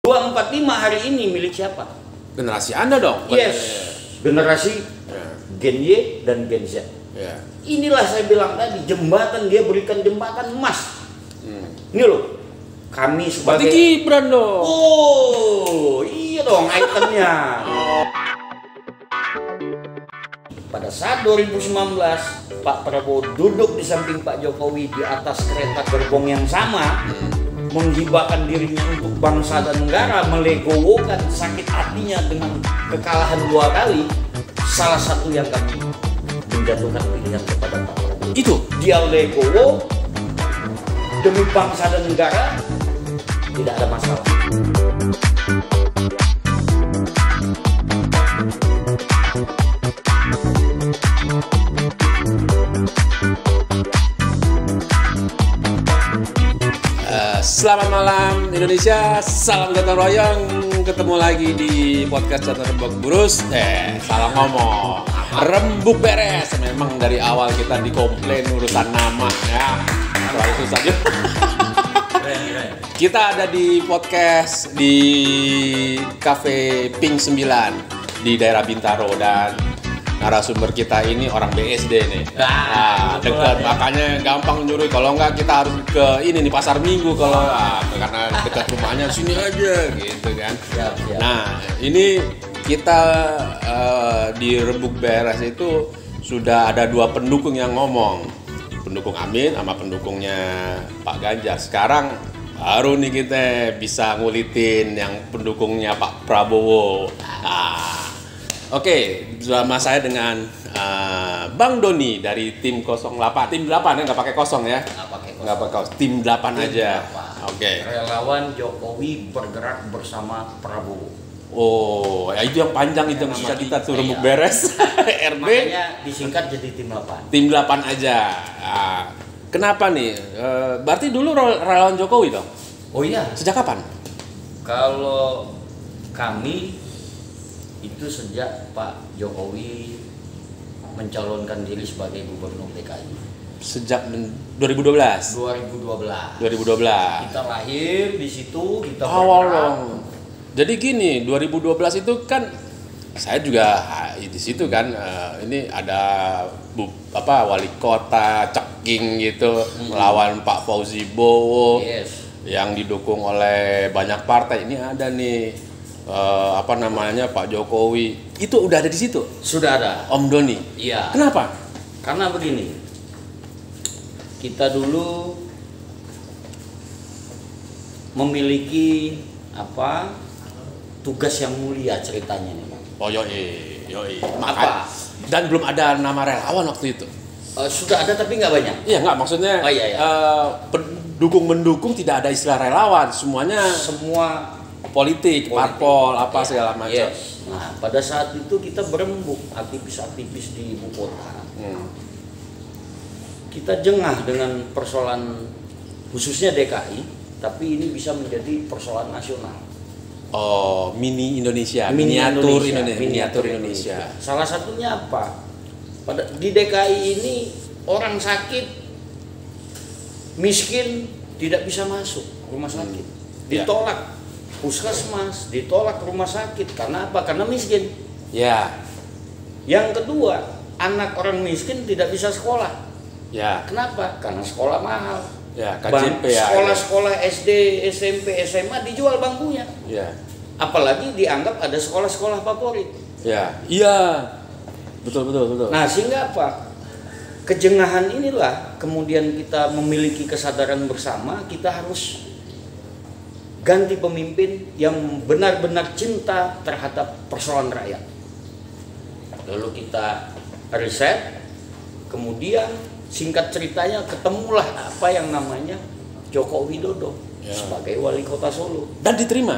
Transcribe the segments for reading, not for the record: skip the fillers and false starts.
245 hari ini milik siapa? Generasi Anda dong. Yes. Generasi Gen Y dan Gen Z. Ya. Inilah saya bilang tadi, jembatan, dia berikan jembatan emas. Ini loh, kami sebagai... Berarti Gibran dong. Oh, iya dong ikonnya. Pada saat 2019, Pak Prabowo duduk di samping Pak Jokowi di atas kereta gerbong yang sama, menghibahkan dirinya untuk bangsa dan negara, melegowokan sakit hatinya dengan kekalahan 2 kali. Salah satu yang kami menjatuhkan pilihan kepada Pak Prabowo. Itu Dia legowo demi bangsa dan negara, tidak ada masalah. Selamat malam Indonesia, salam gotong royong. Ketemu lagi di podcast Catur Rembuk Burus. Salah ngomong, rembuk beres. Memang dari awal kita dikomplain urusan nama ya, terlalu susah juga. Kita ada di podcast di Cafe Pink 9 di daerah Bintaro, dan narasumber kita ini orang BSD nih. Dekat, makanya gampang nyuruh. Kalau enggak kita harus ke ini nih Pasar Minggu, kalau karena dekat rumahnya, sini aja gitu kan. Siap. Nah, ini kita di Rembuk Beres itu sudah ada 2 pendukung yang ngomong. Pendukung Amin sama pendukungnya Pak Ganjar. Sekarang baru nih kita bisa ngulitin yang pendukungnya Pak Prabowo. Oke, bersama saya dengan Bang Doni dari tim 08. Tim 8 ya, nggak pakai kosong ya? Nggak pakai kosong. Tim 8 aja. Oke. Relawan Jokowi bergerak bersama Prabowo. Oh, ya itu yang panjang itu yang susah kita tuh Rembuk Beres. RB. Makanya disingkat jadi tim 8. Tim 8 aja. Kenapa nih? Berarti dulu relawan Jokowi dong? Oh iya. Sejak kapan? Kalau kami itu sejak Pak Jokowi mencalonkan diri sebagai gubernur DKI. Sejak 2012. 2012. Kita lahir di situ, kita awal bergerak. dong. Jadi gini, 2012 itu kan saya juga di situ kan, ini ada wali kota ceking gitu melawan Pak Fauzi Bowo. Yes. Yang didukung oleh banyak partai. Ini ada nih Pak Jokowi. Itu udah ada di situ? Sudah ada. Om Doni. Iya. Kenapa? Karena begini, kita dulu memiliki tugas yang mulia ceritanya nih, Bang. Oh yoi. Apa? Dan belum ada nama relawan waktu itu. Sudah ada tapi nggak banyak. Iya nggak, maksudnya Oh, iya. mendukung tidak ada istilah relawan, semuanya Semua politik. Parpol segala macam. Yes. Nah, pada saat itu kita berembuk aktivis-aktivis di ibu kota. Kita jengah dengan persoalan khususnya DKI, tapi ini bisa menjadi persoalan nasional. Oh, mini Indonesia, miniatur Indonesia. Salah satunya apa? Di DKI ini orang sakit, miskin tidak bisa masuk rumah sakit, ditolak puskesmas, ditolak rumah sakit. Karena apa? Karena miskin. Ya. Yang kedua, anak orang miskin tidak bisa sekolah. Ya. Kenapa? Karena sekolah mahal. Ya, KJP ya. Sekolah-sekolah SD, SMP, SMA dijual bangkunya. Ya. Apalagi dianggap ada sekolah-sekolah favorit. Ya. Iya. Betul. Nah, sehingga apa? Kejengahan inilah kemudian kita memiliki kesadaran bersama, kita harus ganti pemimpin yang benar-benar cinta terhadap persoalan rakyat. Lalu kita riset, kemudian singkat ceritanya ketemulah apa yang namanya Joko Widodo sebagai wali kota Solo. Dan diterima.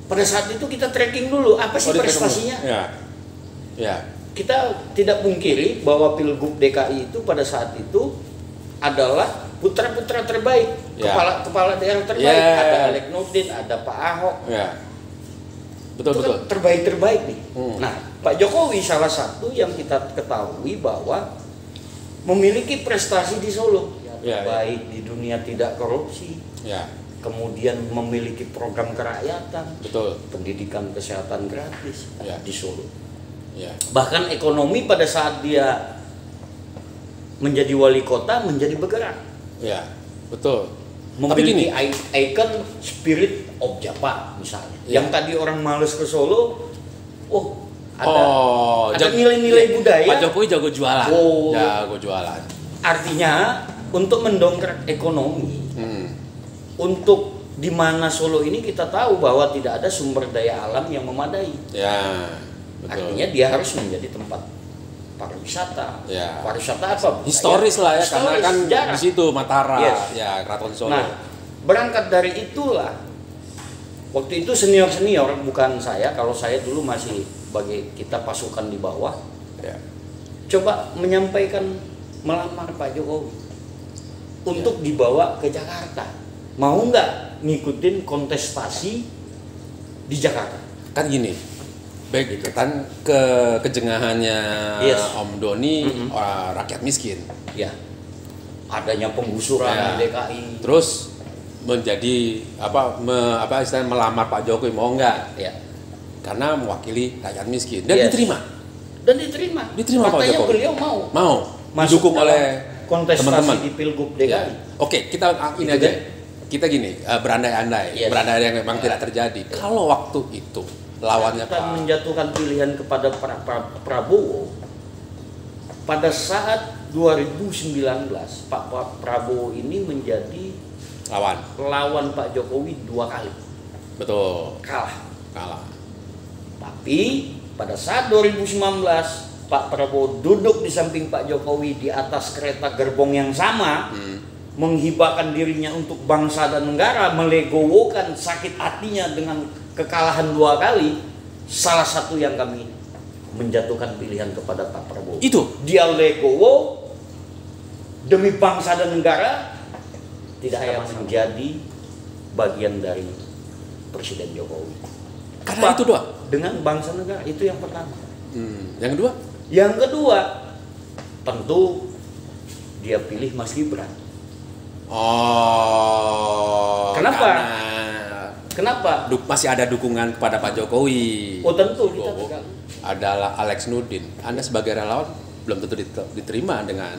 Pada saat itu kita tracking dulu apa sih prestasinya. Ya. Kita tidak pungkiri bahwa Pilgub DKI itu pada saat itu adalah putra-putra terbaik, kepala daerah terbaik. Ada Alek Nurdin, ada Pak Ahok. Betul. Kan terbaik nih. Nah, Pak Jokowi salah satu yang kita ketahui bahwa memiliki prestasi di Solo. Terbaik di dunia tidak korupsi. kemudian memiliki program kerakyatan, Betul. pendidikan kesehatan gratis Ya. di Solo. Ya. Bahkan ekonomi pada saat dia menjadi wali kota menjadi bergerak, Ya. Betul. Tapi memiliki gini, icon Spirit of Java misalnya. Ya. Yang tadi orang males ke Solo, ada jag- nilai-nilai budaya. Pak Jokowi jago jualan. Oh. Jago jualan. Artinya untuk mendongkrak ekonomi, untuk di mana Solo ini kita tahu bahwa tidak ada sumber daya alam yang memadai. Ya. Betul. Artinya dia harus menjadi tempat pariwisata. Ya. Pariwisata apa? Historis lah ya, karena Historis, kan sejarah. di situ Mataram, Yes. ya Keraton Solo. Nah, berangkat dari itulah, waktu itu senior-senior, bukan saya, kalau saya dulu masih bagi kita pasukan di bawah, Ya. coba menyampaikan melamar Pak Jokowi untuk dibawa ke Jakarta. Mau nggak ngikutin kontestasi di Jakarta? Kan gini, baik kan kejengahannya Yes. Om Doni rakyat miskin, Ya, adanya penggusuran Ya. di DKI. terus menjadi apa istilahnya melamar Pak Jokowi, mau nggak? Ya, Karena mewakili rakyat miskin dan Yes. diterima. dan diterima. Diterima Pak Faktanya Jokowi. beliau mau masuk didukung dalam oleh kontestasi teman-teman di Pilgub DKI. Ya. Oke, kita ini Gitu aja. kan? Kita gini, berandai-andai, Yes. berandai yang memang tidak terjadi. Kalau waktu itu lawannya Kita Pak menjatuhkan pilihan kepada Prabowo pada saat 2019 Pak Prabowo ini menjadi lawan Pak Jokowi 2 kali, betul, kalah. Tapi pada saat 2019 Pak Prabowo duduk di samping Pak Jokowi di atas kereta gerbong yang sama, menghibahkan dirinya untuk bangsa dan negara, melegowokan sakit hatinya dengan kekalahan 2 kali. Salah satu yang kami menjatuhkan pilihan kepada Pak Prabowo. Itu Dia legowo demi bangsa dan negara, tidak akan menjadi bagian dari Presiden Jokowi. karena itu doang. Dengan bangsa negara, itu yang pertama. Yang kedua, Yang kedua, tentu dia pilih Mas Gibran. Kenapa? Kenapa? Masih ada dukungan kepada Pak Jokowi. Oh tentu kita Prabowo tidak. adalah Alex Nurdin. Anda sebagai relawan belum tentu diterima dengan,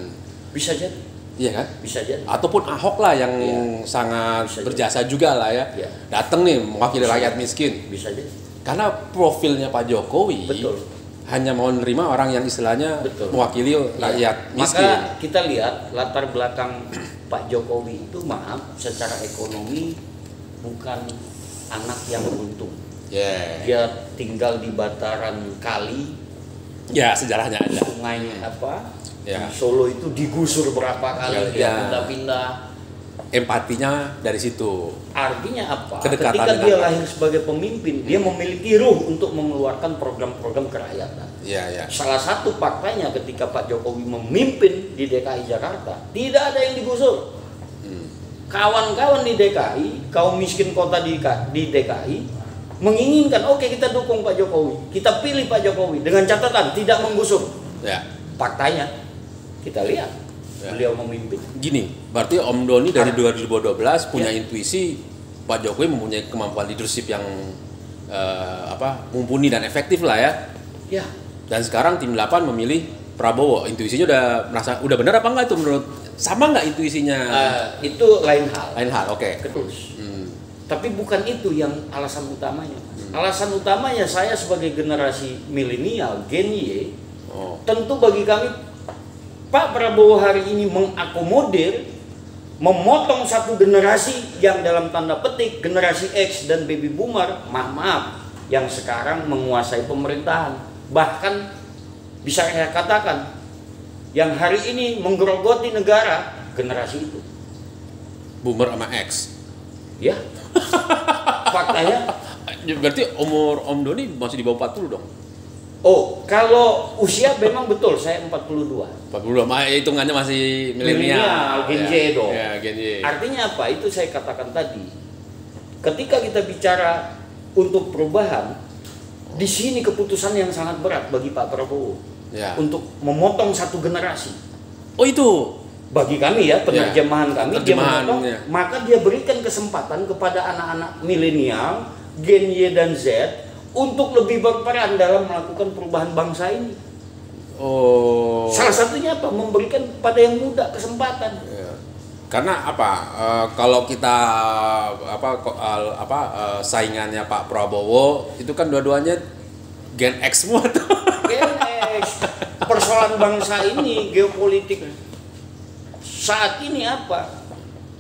Bisa jadi, iya kan? bisa jadi. Ataupun Ahok lah yang Iya. sangat Bisa jadi. berjasa juga lah ya. Iya. Datang nih mewakili Bisa rakyat jadi. miskin. Bisa jadi. Karena profilnya Pak Jokowi Betul. hanya mau menerima orang yang istilahnya Betul. mewakili rakyat Ya, miskin. maka kita lihat latar belakang Pak Jokowi itu, maaf, secara ekonomi bukan anak yang beruntung. Yeah. Dia tinggal di bataran kali, Ya, sejarahnya ada. sungai apa? Ya. Di Solo itu digusur berapa kali, dia Ya. pindah-pindah. Empatinya dari situ. Artinya apa? Kedekatan Ketika dengan dia rakyat. lahir sebagai pemimpin, dia memiliki ruh untuk mengeluarkan program-program kerakyatan. Iya, ya. Salah satu faktanya ketika Pak Jokowi memimpin di DKI Jakarta, tidak ada yang digusur. Kawan-kawan di DKI, kaum miskin kota di DKI, menginginkan, oke, kita dukung Pak Jokowi, kita pilih Pak Jokowi dengan catatan tidak menggusur. Ya. Faktanya, kita lihat Ya. beliau memimpin. Gini, berarti Om Doni dari 2012 punya Ya. intuisi Pak Jokowi mempunyai kemampuan leadership yang mumpuni dan efektif lah ya. Ya, Dan sekarang tim 8 memilih Prabowo. Intuisinya udah benar apa enggak itu menurut? Sama nggak intuisinya? itu lain hal. Lain hal, oke. Terus. Tapi bukan itu yang alasan utamanya. Alasan utamanya saya sebagai generasi milenial, Gen Y, tentu bagi kami Pak Prabowo hari ini mengakomodir, memotong satu generasi yang dalam tanda petik generasi X dan baby boomer, maaf, yang sekarang menguasai pemerintahan. Bahkan bisa saya katakan yang hari ini menggerogoti negara generasi itu. Boomer sama X. Ya. Faktanya. Berarti umur Om Doni masih di bawah 40 dong. Oh, kalau usia memang betul saya 42. 42, hitungannya masih milenial. Gen Z dong. Ya, Gen Y. Artinya apa? Itu saya katakan tadi. Ketika kita bicara untuk perubahan, di sini keputusan yang sangat berat bagi Pak Prabowo. Ya. Untuk memotong satu generasi. Oh itu. bagi kami ya, penerjemahan kami, dia memotong, ya. maka dia berikan kesempatan kepada anak-anak milenial, Gen Y dan Z untuk lebih berperan dalam melakukan perubahan bangsa ini. Oh. Salah satunya apa? Memberikan pada yang muda kesempatan. Ya. Karena apa? Kalau kita saingannya Pak Prabowo itu kan dua-duanya Gen X semua tuh. Gen X. Persoalan bangsa ini, geopolitik saat ini apa?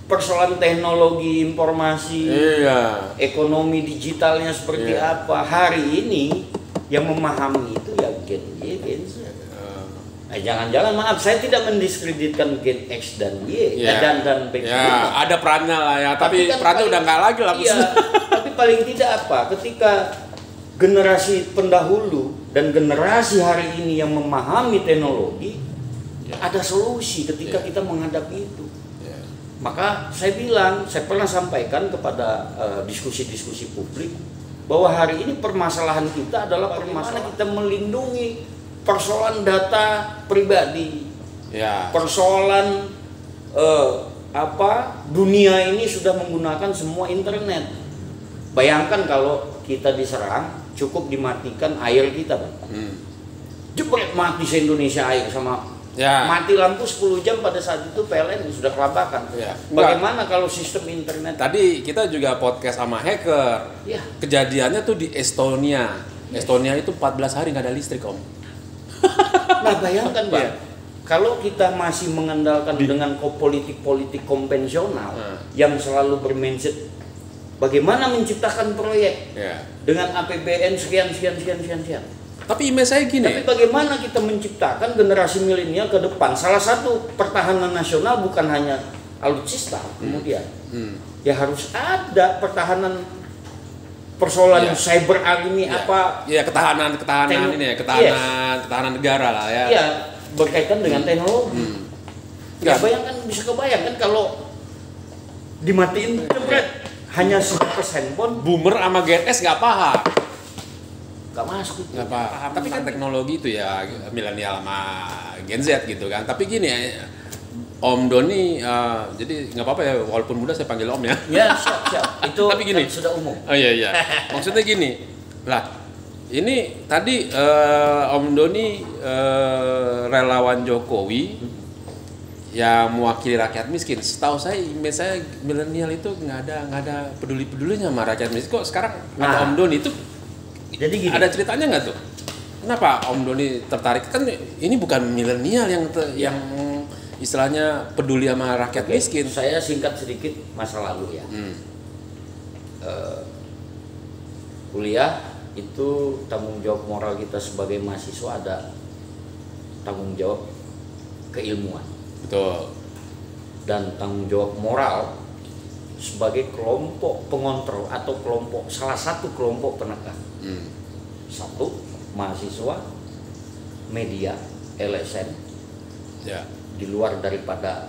Persoalan teknologi informasi, Iya. ekonomi digitalnya seperti Iya. apa? Hari ini yang memahami itu ya Gen Y, Gen Z. Jangan-jangan maaf, saya tidak mendiskreditkan Gen X dan Y dan back ya, ada perannya lah ya, tapi kan perannya udah nggak lagi lah. Iya, tapi paling tidak apa? Ketika generasi pendahulu dan generasi hari ini yang memahami teknologi, ada solusi ketika kita menghadapi itu. Maka saya bilang, saya pernah sampaikan kepada diskusi-diskusi publik bahwa hari ini permasalahan kita adalah permasalahan kita melindungi persoalan data pribadi, persoalan dunia ini sudah menggunakan semua internet. Bayangkan kalau kita diserang, cukup dimatikan air kita, Pak. Jebret mati se-Indonesia air sama mati lampu 10 jam pada saat itu PLN sudah kelabakan. Bagaimana kalau sistem internet? Tadi kita juga podcast sama hacker. Kejadiannya tuh di Estonia. Estonia itu 14 hari nggak ada listrik, Om. Nah bayangkan Bang, kalau kita masih mengandalkan dengan politik konvensional yang selalu bermindset bagaimana menciptakan proyek dengan APBN sekian. Tapi image saya gini. Tapi bagaimana kita menciptakan generasi milenial ke depan? Salah satu pertahanan nasional bukan hanya alutsista, kemudian ya harus ada pertahanan. Persoalan cyber ini apa? Ya ketahanan negara lah ya. Iya, berkaitan dengan teknologi. Ya bayangkan, bisa kebayangkan kalau dimatiin jebret hanya 100 handphone. Boomer sama Gen S nggak paham. Nggak masuk. Nggak paham. Tapi kan teknologi itu ya milenial sama Gen Z gitu kan. Tapi gini Om Doni, jadi nggak apa-apa ya, walaupun muda saya panggil Om ya. Ya siap. Itu tapi gini, kan sudah umum. Oh iya. Maksudnya gini, lah ini tadi Om Doni relawan Jokowi yang mewakili rakyat miskin. Setahu saya, image saya milenial itu nggak ada peduli-pedulinya sama rakyat miskin. Kok sekarang ada Om Doni itu? Jadi gini. Ada ceritanya nggak tuh? Kenapa Om Doni tertarik? Kan ini bukan milenial yang istilahnya peduli sama rakyat miskin. Saya singkat sedikit masa lalu ya. Kuliah itu tanggung jawab moral kita sebagai mahasiswa, ada tanggung jawab keilmuan. Betul. Dan tanggung jawab moral sebagai kelompok pengontrol atau salah satu kelompok penegak. Satu, mahasiswa, media, LSM. Di luar daripada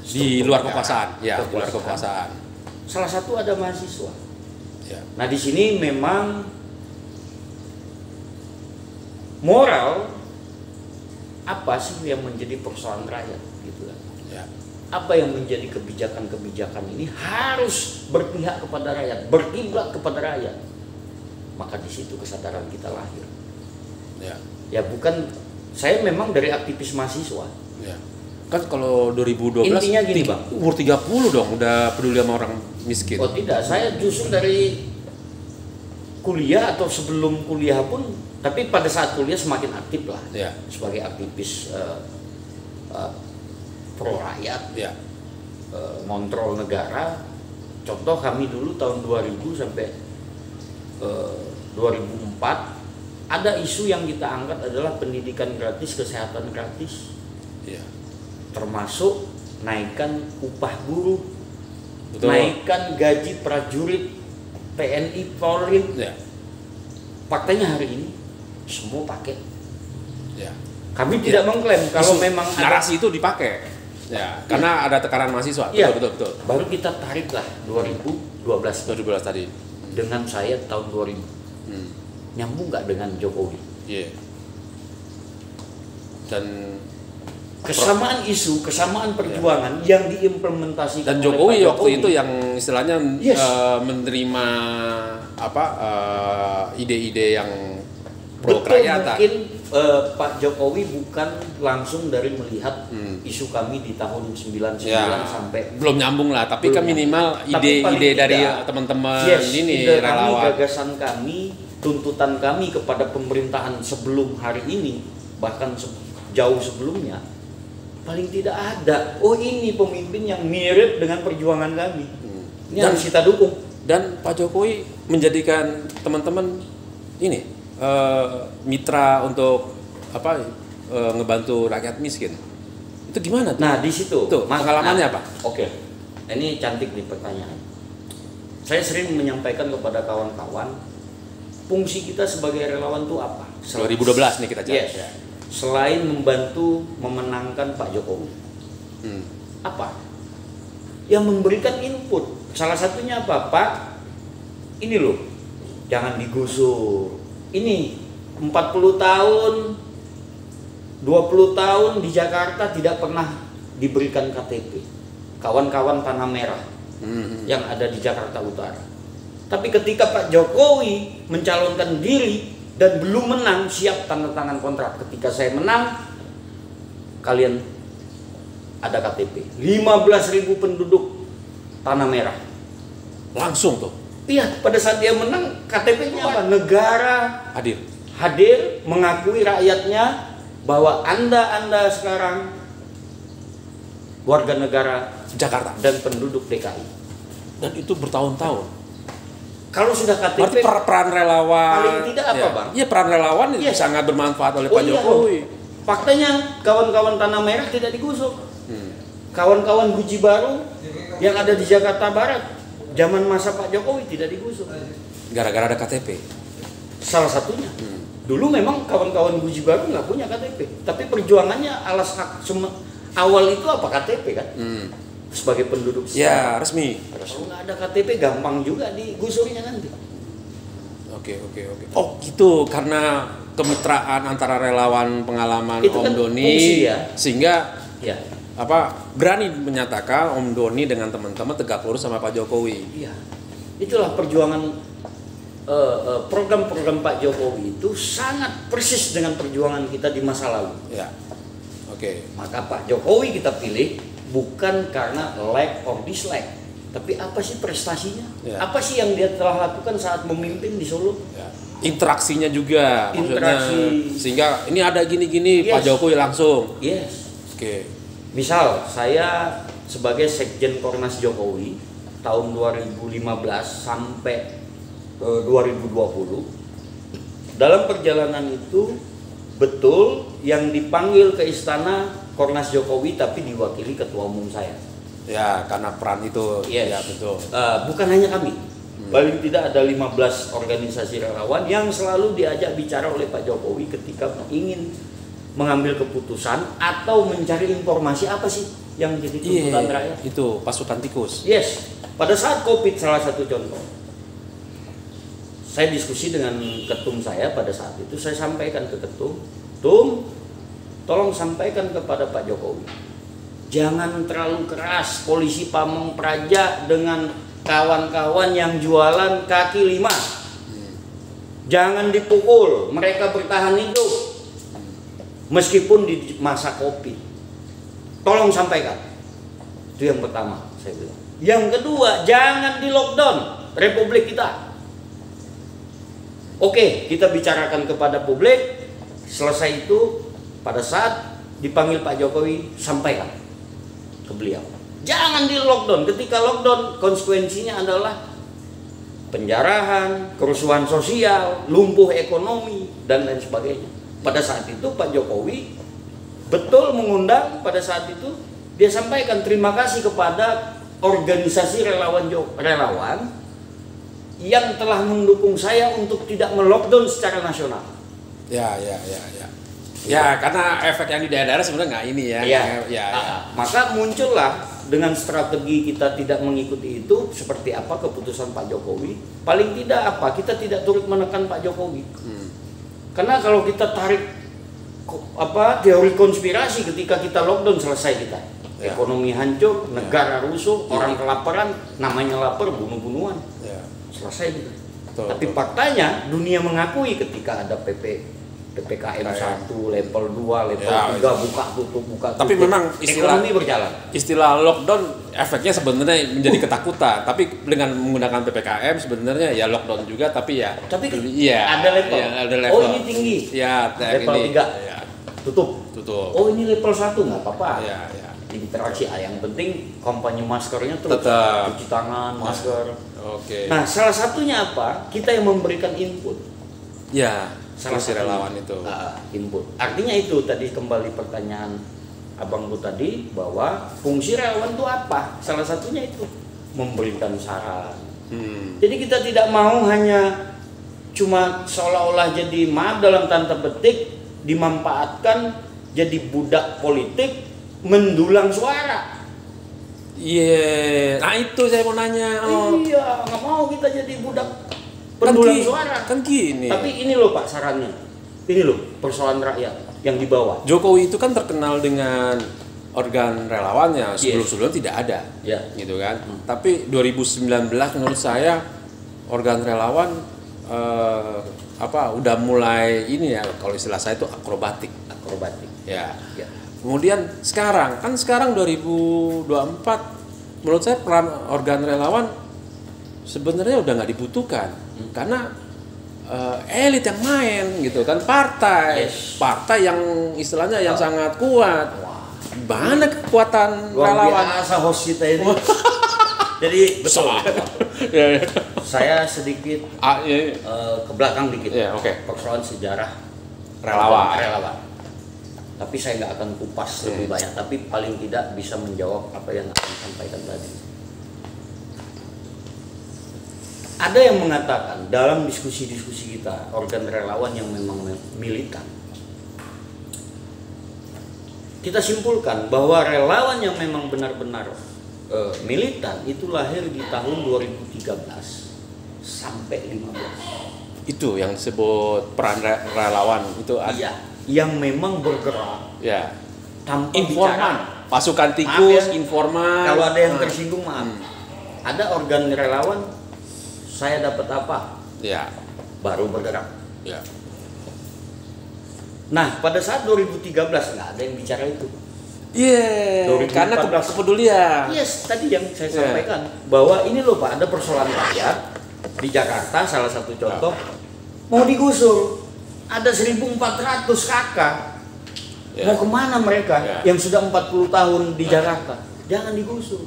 di luar kekuasaan, di luar kekuasaan. Salah satu ada mahasiswa. Nah di sini memang moral apa sih yang menjadi persoalan rakyat, gitu kan? Apa yang menjadi kebijakan-kebijakan ini harus berpihak kepada rakyat, berkiblat kepada rakyat. Maka di situ kesadaran kita lahir. Ya bukan, saya memang dari aktivis mahasiswa. Kan kalau 2012 intinya gini Bang, umur 30 dong udah peduli sama orang miskin. Oh tidak, saya justru dari kuliah atau sebelum kuliah pun, tapi pada saat kuliah semakin aktif lah sebagai aktivis pro rakyat, ngontrol negara. Contoh kami dulu tahun 2000 sampai 2004 ada isu yang kita angkat adalah pendidikan gratis, kesehatan gratis. Termasuk naikkan upah buruh, naikkan gaji prajurit TNI Polri. Faktanya hari ini semua pakai. Kami tidak mengklaim kalau memang narasi itu dipakai. Karena ada tekanan mahasiswa. Betul. Baru kita tariklah 2012 tadi. Dengan saya tahun 2000. Nyambung nggak dengan Jokowi? Dan kesamaan isu, kesamaan perjuangan yang diimplementasikan dan oleh Jokowi Pak waktu itu yang istilahnya Yes. menerima ide-ide yang pro betul, kerakyatan. mungkin Pak Jokowi bukan langsung dari melihat isu kami di tahun 99 Ya, sampai belum nyambung lah, tapi belum kan minimal Tapi paling ide dari tidak, teman-teman ini ide kami, relawan. gagasan kami, tuntutan kami kepada pemerintahan sebelum hari ini, bahkan jauh sebelumnya, paling tidak ada. Oh, ini pemimpin yang mirip dengan perjuangan kami. Ini Dan- harus kita dukung. Dan Pak Jokowi menjadikan teman-teman ini mitra untuk ngebantu rakyat miskin. Itu gimana tuh? Nah, di situ Tuh, pengalamannya apa? Oke. Ini cantik nih pertanyaan. Saya sering menyampaikan kepada kawan-kawan, fungsi kita sebagai relawan itu apa? 2012 nih kita cari. Yes. Selain membantu memenangkan Pak Jokowi, apa? Yang memberikan input. Salah satunya apa, Pak? Ini loh, jangan digusur. Ini 40 tahun, 20 tahun di Jakarta tidak pernah diberikan KTP. Kawan-kawan Tanah Merah yang ada di Jakarta Utara. Tapi ketika Pak Jokowi mencalonkan diri dan belum menang, siap tanda tangan kontrak. Ketika saya menang, kalian ada KTP. 15.000 penduduk Tanah Merah. Langsung tuh Iya, pada saat dia menang, KTP-nya apa? Negara hadir. mengakui rakyatnya bahwa Anda sekarang warga negara Jakarta dan penduduk DKI. dan itu bertahun-tahun. Kalau sudah KTP, Berarti peran relawan paling tidak apa, Bang? Iya, peran relawan itu Yes. sangat bermanfaat oleh Oh Pak iya, Jokowi. faktanya kawan-kawan Tanah Merah tidak digusur. Kawan-kawan Guji Baru yang ada di Jakarta Barat zaman masa Pak Jokowi tidak digusur. Gara-gara ada KTP. Salah satunya. Dulu memang kawan-kawan Guji Baru nggak punya KTP, tapi perjuangannya awal itu apa KTP kan? Sebagai penduduk Ya, resmi. Kalau nggak ada KTP gampang juga digusurnya nanti. Oke. Oh, gitu, karena kemitraan antara relawan pengalaman Itu Om kan Doni fungsi ya. sehingga Ya, berani menyatakan Om Doni dengan teman-teman tegak lurus sama Pak Jokowi. iya. Itulah perjuangan program-program Pak Jokowi itu sangat persis dengan perjuangan kita di masa lalu. Ya. Oke. Maka Pak Jokowi kita pilih bukan karena like or dislike, tapi apa sih prestasinya? Ya. Apa sih yang dia telah lakukan saat memimpin di Solo? Ya. Interaksinya juga, Interaksi. maksudnya sehingga ini ada gini-gini Pak Yes. Jokowi langsung. Yes. Oke. Misal saya sebagai Sekjen Kornas Jokowi tahun 2015 sampai 2020, dalam perjalanan itu betul yang dipanggil ke istana Kornas Jokowi tapi diwakili ketua umum saya. Ya, karena peran itu. Yes. Ya, betul. Bukan hanya kami. Paling tidak ada 15 organisasi relawan yang selalu diajak bicara oleh Pak Jokowi ketika ingin mengambil keputusan atau mencari informasi apa sih yang jadi tuntutan rakyat. Itu pasukan tikus. Yes, pada saat COVID salah satu contoh. Saya diskusi dengan ketum saya pada saat itu, saya sampaikan ke ketum, tolong sampaikan kepada Pak Jokowi, jangan terlalu keras polisi Pamong Praja dengan kawan-kawan yang jualan kaki lima. Jangan dipukul, mereka bertahan hidup meskipun di masa COVID. Tolong sampaikan. Itu yang pertama saya bilang. Yang kedua, jangan di lockdown Republik kita. Oke, kita bicarakan kepada publik. Selesai itu, pada saat dipanggil Pak Jokowi, sampaikan ke beliau. Jangan di lockdown. Ketika lockdown, konsekuensinya adalah penjarahan, kerusuhan sosial, lumpuh ekonomi, dan lain sebagainya. Pada saat itu Pak Jokowi betul mengundang, pada saat itu dia sampaikan terima kasih kepada organisasi relawan yang telah mendukung saya untuk tidak melockdown secara nasional. Ya. Ya, karena efek yang di daerah sebenarnya nggak ini ya. Ya. Maka muncullah dengan strategi kita tidak mengikuti itu, seperti apa keputusan Pak Jokowi. Paling tidak kita tidak turut menekan Pak Jokowi. Karena kalau kita tarik teori konspirasi ketika kita lockdown selesai kita. Ya. Ekonomi hancur, negara rusuh, orang kelaparan, namanya lapar, bunuh-bunuhan. Ya. Selesai gitu. Betul, Tapi betul. faktanya dunia mengakui ketika ada PPKM 1, level 2, level Ya, 3 buka tutup. Tapi memang ekonomi berjalan. Istilah lockdown efeknya sebenarnya menjadi ketakutan, tapi dengan menggunakan PPKM sebenarnya ya lockdown juga, tapi ya iya, ada level. Ya, ada level. Oh, ini tinggi. Ya, Level ini 3. ya, Tutup. tutup. Oh, ini level 1 nggak apa-apa. Ya, ya. Interaksi yang penting kampanye maskernya terus, Tetap. cuci tangan, masker. Oke. Nah, salah satunya apa? Kita yang memberikan input. Ya, Salah fungsi satunya. relawan itu. Input. Artinya itu tadi kembali pertanyaan abangku tadi bahwa fungsi relawan itu apa? Salah satunya itu memberikan saran. Jadi kita tidak mau hanya cuma seolah-olah jadi maaf dalam tanda petik dimanfaatkan jadi budak politik mendulang suara. Iya, nah itu saya mau nanya. Iya, nggak mau kita jadi budak pendulang suara. Kan gini. Tapi ini loh Pak sarannya. Ini loh persoalan rakyat yang di bawah. Jokowi itu kan terkenal dengan organ relawannya, sebelum-sebelumnya tidak ada. Ya. Gitu kan. Tapi 2019 menurut saya organ relawan udah mulai ini ya, kalau istilah saya itu akrobatik. Ya. Ya. Kemudian sekarang 2024 menurut saya peran organ relawan sebenarnya udah nggak dibutuhkan karena elit yang main gitu kan, partai yang istilahnya yang sangat kuat. Mana kekuatan Luar relawan? biasa host kita ini. Jadi betul. Ya. Saya sedikit ke belakang dikit. Ya, oke. Persoalan sejarah Relawan. Tapi saya nggak akan kupas lebih banyak. Tapi paling tidak bisa menjawab apa yang akan disampaikan tadi. Ada yang mengatakan dalam diskusi-diskusi kita organ relawan yang memang militan. Kita simpulkan bahwa relawan yang memang benar-benar militan itu lahir di tahun 2013 sampai 15. Itu yang disebut peran relawan itu Iya, yang memang bergerak ya. tanpa Informan, bicara. pasukan Maaf tikus, ya, informan. Kalau ada yang tersinggung maaf. Ada organ relawan, saya dapat apa? Ya, Baru bergerak. ya. Nah, pada saat 2013 nggak ada yang bicara itu. Iya, karena 2014. kepedulian. Yes, tadi yang saya sampaikan bahwa ini loh Pak, ada persoalan rakyat di Jakarta, salah satu contoh mau digusur, ada 1.400 kakak. Mau kemana mereka yang sudah 40 tahun di Jakarta? Jangan digusur.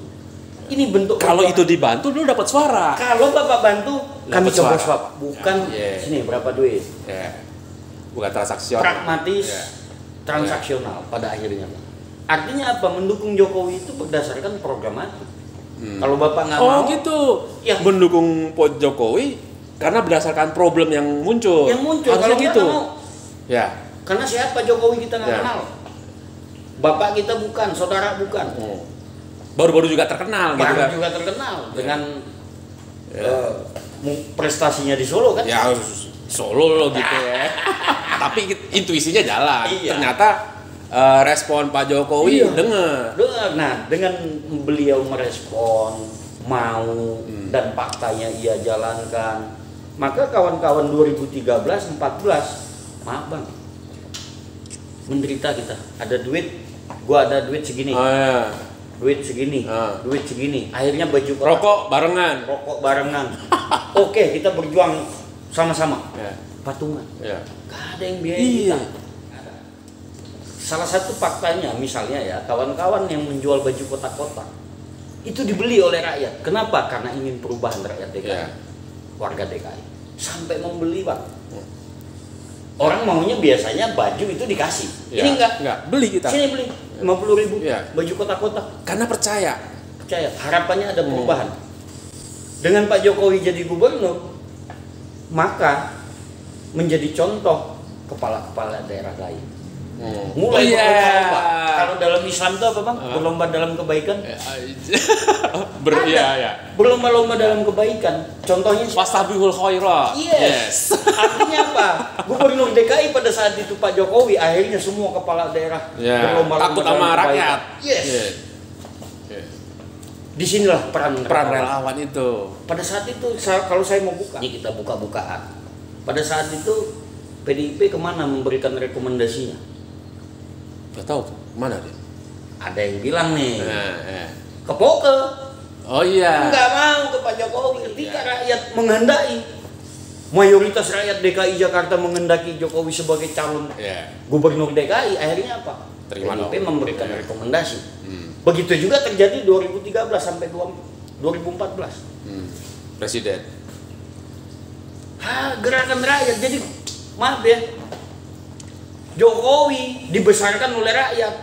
Ini bentuk Kalau itu dibantu dulu dapat suara. Kalau Bapak bantu, kami Dapat coba suara. swap. Bukan sini berapa duit. Ya. Bukan transaksional. Pragmatis, transaksional pada akhirnya. Artinya apa? Mendukung Jokowi itu berdasarkan programatik. Kalau Bapak nggak mau, gitu. Ya. Mendukung Jokowi karena berdasarkan problem yang muncul. Harusnya Kalau gitu. nggak mau. Ya. Karena siapa Jokowi kita nggak kenal. Bapak kita bukan, saudara bukan. Baru-baru juga terkenal gitu Baru kan. juga terkenal dengan prestasinya di Solo kan. Ya Solo loh gitu ya. Tapi intuisinya jalan. Iya. Ternyata respon Pak Jokowi dengar. Nah, dengan beliau merespon, mau dan faktanya ia jalankan, maka kawan-kawan 2013, 14, maaf bang, menderita kita. Ada duit, gua ada duit segini, duit segini, duit segini. Akhirnya baju Rokok barengan. Oke, kita berjuang sama-sama. Patungan. Ya. Gak ada yang biayai kita. Salah satu faktanya misalnya ya, kawan-kawan yang menjual baju kotak-kotak itu dibeli oleh rakyat. Kenapa? Karena ingin perubahan rakyat DKI, warga DKI. Sampai membeli Pak. Orang maunya biasanya baju itu dikasih. Ini enggak. Beli kita. Sini beli 50.000 baju kotak-kotak. Karena percaya. Harapannya ada perubahan. Dengan Pak Jokowi jadi gubernur, maka menjadi contoh kepala-kepala daerah lain. Mulai berlomba. Kalau dalam Islam itu apa bang? Berlomba dalam kebaikan. Berlomba-lomba dalam kebaikan. Contohnya Wastabihul khairat. Yes. Artinya apa? Gubernur DKI pada saat itu Pak Jokowi, akhirnya semua kepala daerah berlomba-lomba takut sama rakyat. Yes. Disinilah peran relawan itu. Pada saat itu kalau saya mau buka, ini kita buka-bukaan. Pada saat itu PDIP kemana memberikan rekomendasinya? Gak tahu mana dia. Ada yang bilang nih ke Poke. Oh iya. Nggak mau ke Pak Jokowi ketika rakyat menghendaki, mayoritas rakyat DKI Jakarta menghendaki Jokowi sebagai calon gubernur DKI, akhirnya apa? PDIP memberikan rekomendasi. Begitu juga terjadi 2013 sampai 2014. Presiden. Gerakan rakyat. Jadi maaf ya, Jokowi dibesarkan oleh rakyat.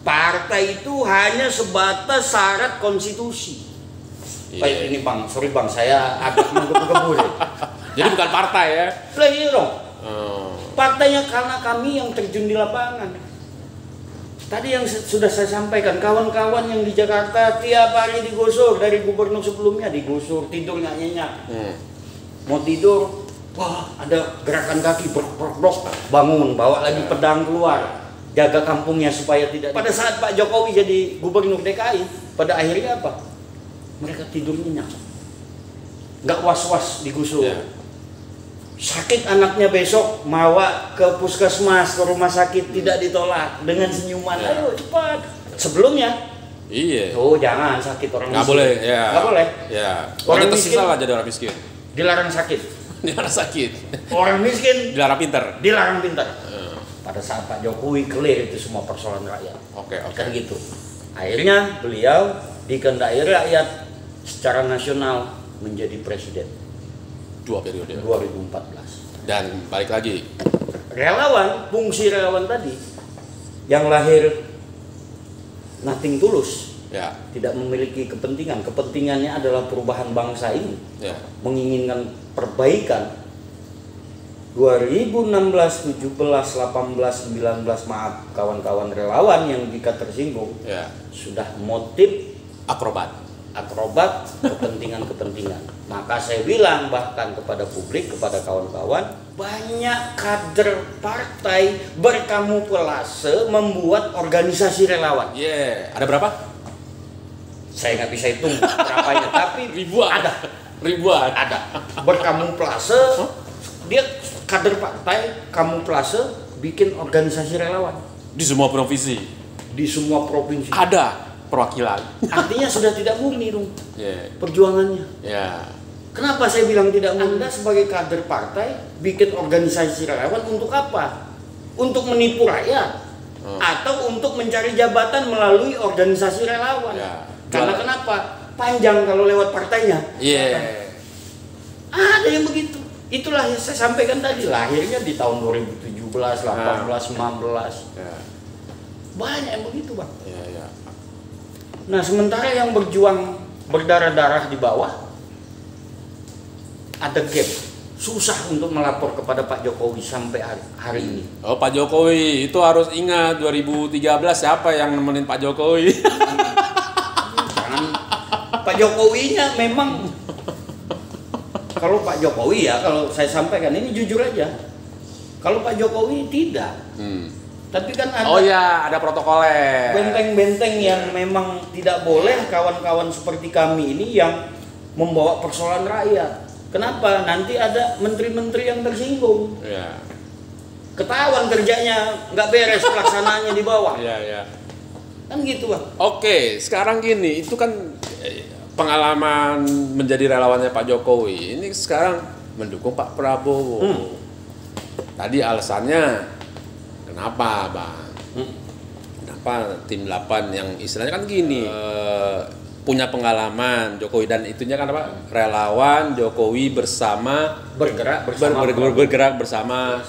Partai itu hanya sebatas syarat konstitusi. Baik ini bang, sorry bang, saya agak menggebu-gebu deh. Jadi bukan partai ya? Iya dong. Partainya karena kami yang terjun di lapangan. Tadi yang sudah saya sampaikan, kawan-kawan yang di Jakarta tiap hari digusur, dari gubernur sebelumnya digusur, tidur nggak nyenyak. Mau tidur, wah ada gerakan kaki, brok, bangun, bawa lagi pedang keluar, jaga kampungnya supaya tidak. Pada saat Pak Jokowi jadi gubernur DKI, pada akhirnya apa? Mereka tidur nyenyak, nggak was-was digusur. Sakit anaknya besok, bawa ke puskesmas, ke rumah sakit, tidak ditolak dengan senyuman. Ayo cepat. Sebelumnya, jangan sakit orang miskin. Nggak boleh, Nggak boleh. Orang miskin lah jadi orang miskin. Dilarang sakit. Dilarang sakit. Orang miskin dilarang pintar. Dilarang pintar. Pada saat Pak Jokowi clear itu semua persoalan rakyat. Oke. Kan gitu. Akhirnya beliau dikehendaki rakyat secara nasional menjadi presiden. 2 periode. 2014. Dan balik lagi. Relawan, fungsi relawan tadi yang lahir nothing tulus. Tidak memiliki kepentingan. Kepentingannya adalah perubahan bangsa ini. Menginginkan perbaikan. 2016, 17, 18, 19, maaf kawan-kawan relawan yang jika tersinggung sudah motif akrobat kepentingan. Maka saya bilang bahkan kepada publik, kepada kawan-kawan, banyak kader partai berkamuflase membuat organisasi relawan. Ada berapa? Saya nggak bisa hitung berapanya, tapi ribuan. Ada. Berkamuflase, dia kader partai kamuflase bikin organisasi relawan di semua provinsi. Ada perwakilan. Artinya sudah tidak murni dong perjuangannya. Kenapa saya bilang tidak murni? Anda sebagai kader partai bikin organisasi relawan untuk apa? Untuk menipu rakyat atau untuk mencari jabatan melalui organisasi relawan? Karena kenapa? Panjang kalau lewat partainya. Ada yang begitu. Itulah yang saya sampaikan tadi, lahirnya di tahun 2017, 18, 19. Banyak yang begitu bang. Nah sementara yang berjuang berdarah-darah di bawah ada gap, susah untuk melapor kepada Pak Jokowi sampai hari ini. Pak Jokowi itu harus ingat 2013 siapa yang nemenin Pak Jokowi. Jangan, Pak Jokowinya memang, kalau Pak Jokowi kalau saya sampaikan ini jujur aja, kalau Pak Jokowi tidak. Tapi kan ada ada protokolnya. Benteng-benteng yang memang tidak boleh kawan-kawan seperti kami ini yang membawa persoalan rakyat. Kenapa? Nanti ada menteri-menteri yang tersinggung. Ketahuan kerjanya nggak beres, pelaksananya di bawah. Kan gitu bang. Oke, sekarang gini, itu kan pengalaman menjadi relawannya Pak Jokowi. Ini sekarang mendukung Pak Prabowo. Tadi alasannya kenapa bang? Kenapa tim 8 yang istilahnya kan gini, punya pengalaman Jokowi dan itunya kan apa? Relawan Jokowi bersama bergerak bersama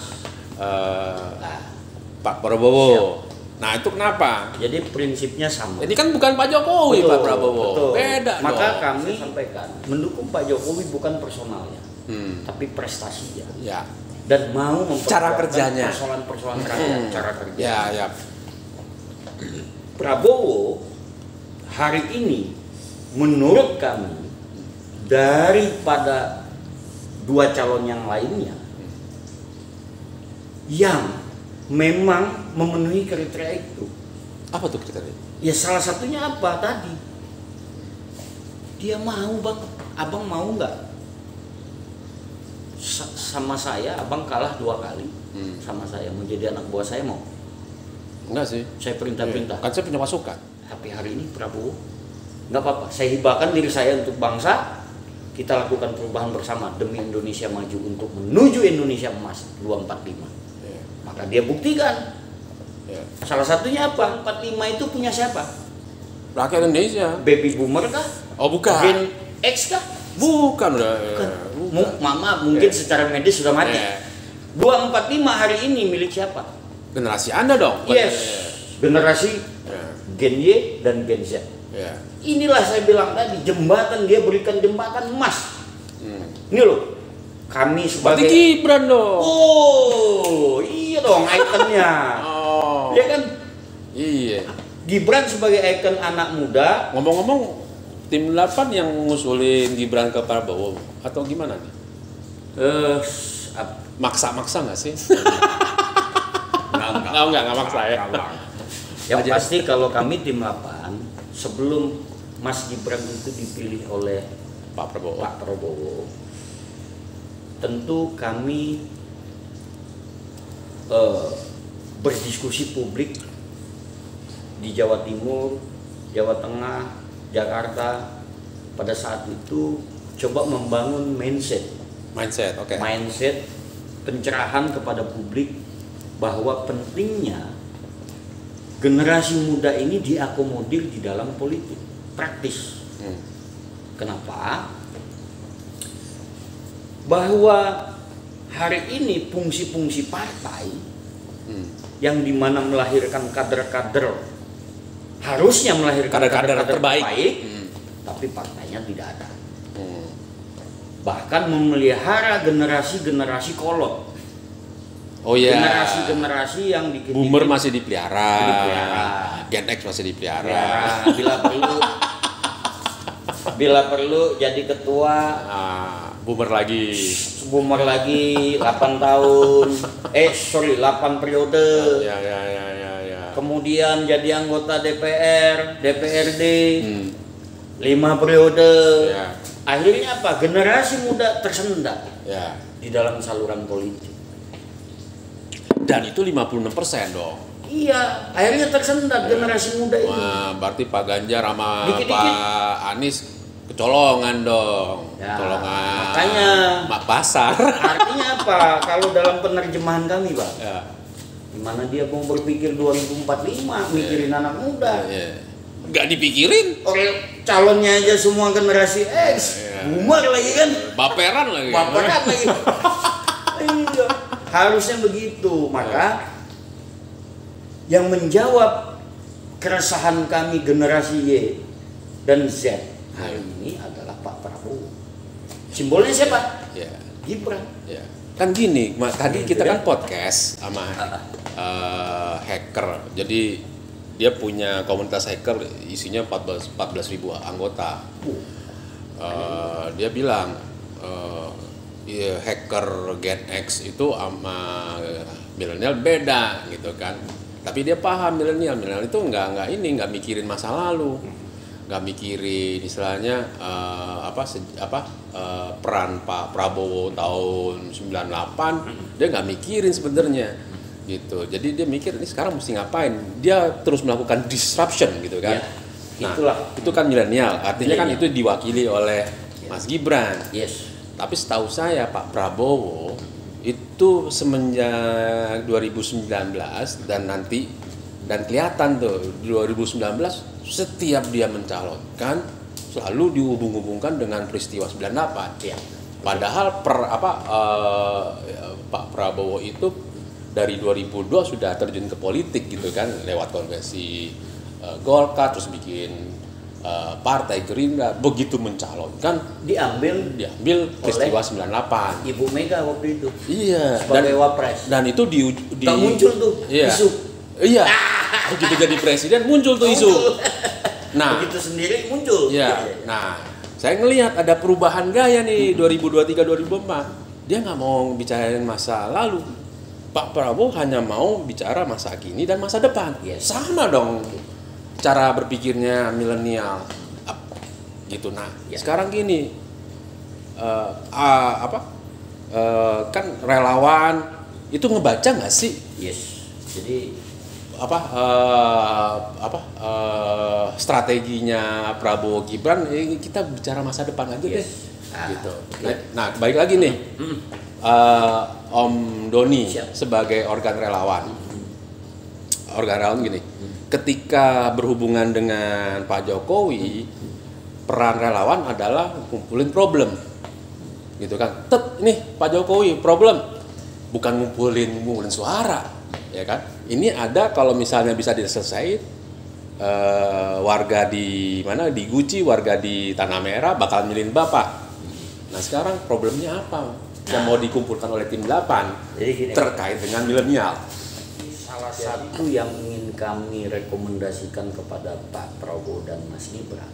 Pak Prabowo. Nah itu kenapa? Jadi prinsipnya sama. Ini kan bukan Pak Jokowi, Pak Prabowo. Betul. Beda. Maka kami sampaikan mendukung Pak Jokowi bukan personalnya, tapi prestasinya. dan mau cara kerjanya, persoalan-persoalan rakyat, cara kerja. Ya. Prabowo hari ini menurut kami daripada dua calon yang lainnya yang memang memenuhi kriteria itu. Apa tuh kriteria? Ya salah satunya apa tadi? Dia mau bang, abang mau nggak? Sama saya, abang kalah 2 kali sama saya, menjadi anak buah saya mau? Enggak sih. Saya perintah-perintah. Kan saya punya masukan. Tapi hari ini Prabowo, nggak apa-apa. Saya hibahkan diri saya untuk bangsa. Kita lakukan perubahan bersama demi Indonesia maju untuk menuju Indonesia emas 245. Ya. Maka dia buktikan. Ya. Salah satunya apa? 45 itu punya siapa? Rakyat Indonesia. Baby boomer kah? Oh bukan. Gen X kah? Bukan udah. Bukan. Mama mungkin secara medis sudah mati. 245 hari ini milik siapa? Generasi Anda dong. Yes. Generasi Gen Y dan Gen Z. Ya. Inilah saya bilang tadi, jembatan, dia berikan jembatan emas. Ini loh, kami sebagai... Berarti Gibran dong. Oh, iya dong ikonnya. Oh. Dia kan Iya. Gibran sebagai ikon anak muda. Ngomong-ngomong, tim 8 yang ngusulin Gibran ke Prabowo atau gimana nih? Maksa-maksa nggak sih? Nggak maksa ya. Yang pasti kalau kami tim 8, sebelum Mas Gibran itu dipilih oleh Pak Prabowo, tentu kami berdiskusi publik di Jawa Timur, Jawa Tengah, Jakarta. Pada saat itu coba membangun mindset, oke. mindset pencerahan kepada publik bahwa pentingnya generasi muda ini diakomodir di dalam politik praktis. Kenapa? Bahwa hari ini fungsi-fungsi partai yang dimana melahirkan kader-kader, harusnya melahirkan kader-kader terbaik, tapi partainya tidak ada. Bahkan memelihara generasi-generasi kolot. Oh iya. Generasi-generasi yang dikit-dikit. Boomer masih dipelihara. Gen X masih dipelihara. Bila perlu jadi ketua. Boomer lagi. Boomer lagi 8 tahun. 8 periode. Ya. Kemudian jadi anggota DPR, DPRD. 5 periode. Ya. Akhirnya apa? Generasi muda tersendat di dalam saluran politik. Dan itu 56% dong. Iya, akhirnya tersendat generasi muda ini. Wah, berarti Pak Ganjar sama Dikit-dikit. Pak Anies kecolongan dong. Ya, Kecolongan. makanya Mak pasar. Artinya apa? Kalau dalam penerjemahan kami, Pak, Ya. gimana dia mau berpikir 2045 mikirin anak muda? Ya. Nggak dipikirin. Orang calonnya aja semua generasi X, boomer lagi kan? Baperan lagi. Lagi. Iya. Harusnya begitu. Maka yang menjawab keresahan kami generasi Y dan Z hari ini adalah Pak Prabowo. Simbolnya siapa? Ya. Gibran. Ya. Kan gini, tadi kita kan podcast sama hacker. Jadi dia punya komunitas hacker, isinya 14.000 anggota. Dia bilang hacker Gen X itu sama milenial beda gitu kan. Tapi dia paham milenial itu nggak mikirin masa lalu, nggak mikirin istilahnya peran Pak Prabowo tahun 98, dia nggak mikirin sebenarnya gitu. Jadi dia mikir ini sekarang mesti ngapain, dia terus melakukan disruption gitu kan. Nah, itu kan milenial, artinya kan itu diwakili oleh Mas Gibran. Yes. Tapi setahu saya Pak Prabowo itu semenjak 2019 dan kelihatan tuh 2019 setiap dia mencalonkan selalu dihubung-hubungkan dengan peristiwa 98. Ya. Padahal Pak Prabowo itu dari 2002 sudah terjun ke politik gitu kan, lewat konvensi Golkar, terus bikin Partai Gerindra begitu mencalonkan diambil peristiwa 98. Ibu Mega waktu itu. Iya. Sebagai wapres. Dan itu tak muncul tuh isu. Iya. Begitu jadi presiden muncul tuh isu. Nah, begitu sendiri muncul. Iya. Nah, saya ngelihat ada perubahan gaya nih 2023-2024. Dia nggak mau bicarain masa lalu. Pak Prabowo hanya mau bicara masa kini dan masa depan. Yes. Sama dong cara berpikirnya milenial. Gitu. Nah, sekarang gini. Kan relawan itu ngebaca nggak sih? Yes. Jadi strateginya Prabowo Gibran, kita bicara masa depan aja deh. Gitu. Nah, balik lagi nih. Om Doni sebagai organ relawan gini. Ketika berhubungan dengan Pak Jokowi, peran relawan adalah ngumpulin problem. Gitu kan. Nih Pak Jokowi problem, bukan ngumpulin suara, ya kan? Ini ada kalau misalnya bisa diselesaikan, warga di mana di Guci, warga di Tanah Merah bakal milih Bapak. Nah, sekarang problemnya apa yang mau dikumpulkan oleh tim 8 terkait dengan milenial? Salah satu yang ingin kami rekomendasikan kepada Pak Prabowo dan Mas Gibran,